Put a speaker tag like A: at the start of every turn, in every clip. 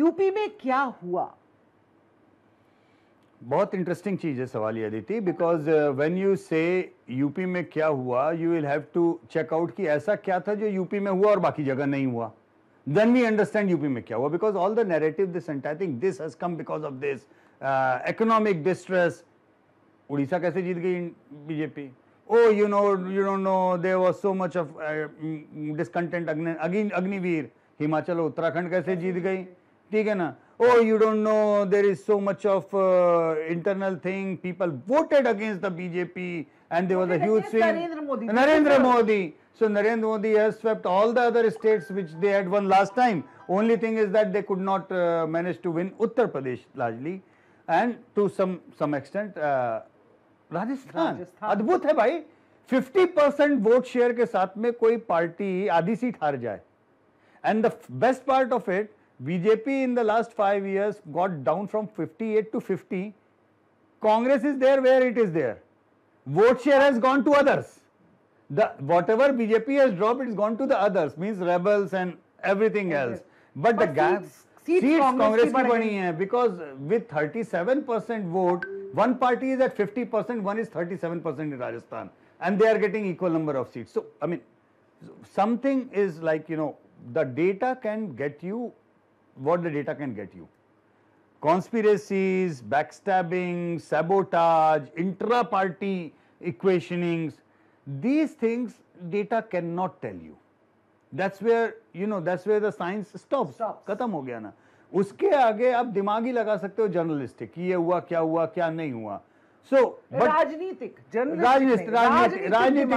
A: UP में क्या हुआ?
B: बहुत इंटरेस्टिंग चीज है सवाल ये Aditi, because when you say UP में क्या हुआ, you will have to check out कि ऐसा क्या था जो यूपी में हुआ और बाकी जगह नहीं हुआ. Then we understand यूपी में क्या हुआ, because all the narrative, this entire thing, this has come because of this economic distress. Orissa कैसे जीत गई BJP? Oh, you don't know, there was so much of discontent. Agniveer. Himachal और उत्तराखंड कैसे जीत गई? ठीक है ना? Oh, you don't know, there is so much of internal thing. People voted against the BJP, and there was a huge swing. Narendra Modi. So Narendra Modi has swept all the other states which they had won last time. Only thing is that they could not manage to win Uttar Pradesh largely, and to some extent Rajasthan. अद्भुत है भाई. 50% vote share के साथ में कोई party आधी seat हार जाए. And the best part of it, BJP in the last 5 years got down from 58 to 50. Congress is there where it is there. Vote share has gone to others. Whatever BJP has dropped, it's gone to the others, means rebels and everything else. But the gap, seats Congress की बढ़ी हैं, because with 37% vote, one party is at 50%, one is 37% in Rajasthan, and they are getting equal number of seats. So, I mean, something is like, the data can get you what the data can get you. Conspiracies, backstabbing, sabotage, intra-party equationings, these things data cannot tell you. That's where, that's where the science stops. खत्म हो गया ना. उसके आगे आप दिमाग ही लगा सकते हो जर्नलिस्टिक कि ये हुआ क्या नहीं हुआ. So,
A: राजनीतिक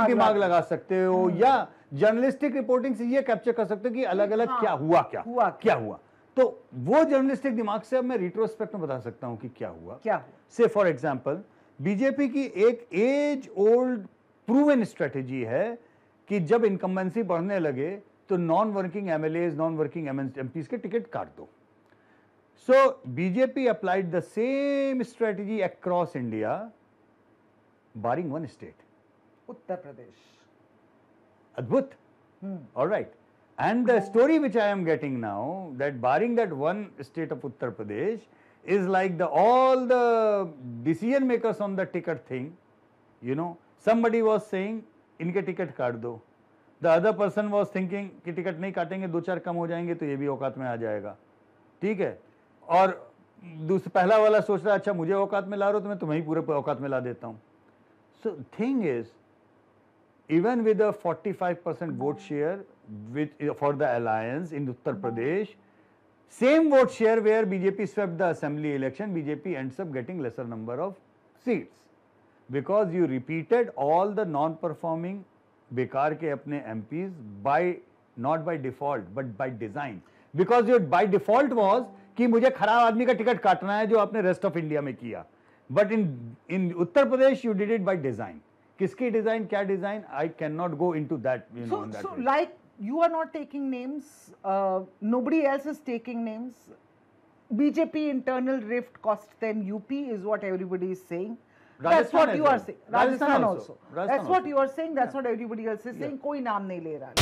B: दिमाग लगा सकते हो, या जर्नलिस्टिक रिपोर्टिंग से ये कैप्चर कर सकते हो कि अलग-अलग क्या हुआ. तो वो जर्नलिस्टिक दिमाग से अब मैं रिट्रोस्पेक्ट में बता सकता हूं कि क्या हुआ. से फॉर एग्जांपल, बीजेपी की एक एज ओल्ड प्रूवन स्ट्रेटेजी है कि जब इनकम्बेंसी बढ़ने लगे तो non working MLAs, non working MPs के टिकट काट दो. So BJP applied the same strategy across India, barring one state,
A: Uttar Pradesh.
B: अद्भुत. Alright. And the story which I am getting now, that barring that one state of Uttar Pradesh, is like all the decision makers on the ticket thing, somebody was saying, इनके ticket काट दो. The other person was thinking कि ticket नहीं काटेंगे, 2-4 कम हो जाएंगे तो ये भी औकात में आ जाएगा. ठीक है. और पहला वाला सोच रहा, अच्छा मुझे औकात में ला रहे हो तो मैं तुम्हें ही पूरे औकात में ला देता हूँ. So thing is, even with a 45% vote share for the alliance in Uttar Pradesh, same vote share where BJP swept the assembly election, BJP ends up getting lesser number of seats because you repeated all the non-performing बेकार के अपने MPs not by default but by design, because your by default was कि मुझे खराब आदमी का ticket काटना है जो आपने रेस्ट ऑफ इंडिया में किया. But in Uttar Pradesh you did it by design. किसकी डिजाइन, क्या design, I cannot go into that.
A: So like you are not taking names, nobody else is taking names. BJP internal rift cost them UP is what everybody is saying. That's what you are saying. Rajasthan also. That's what you are saying. That's what everybody else is saying. कोई नाम नहीं ले रहा है.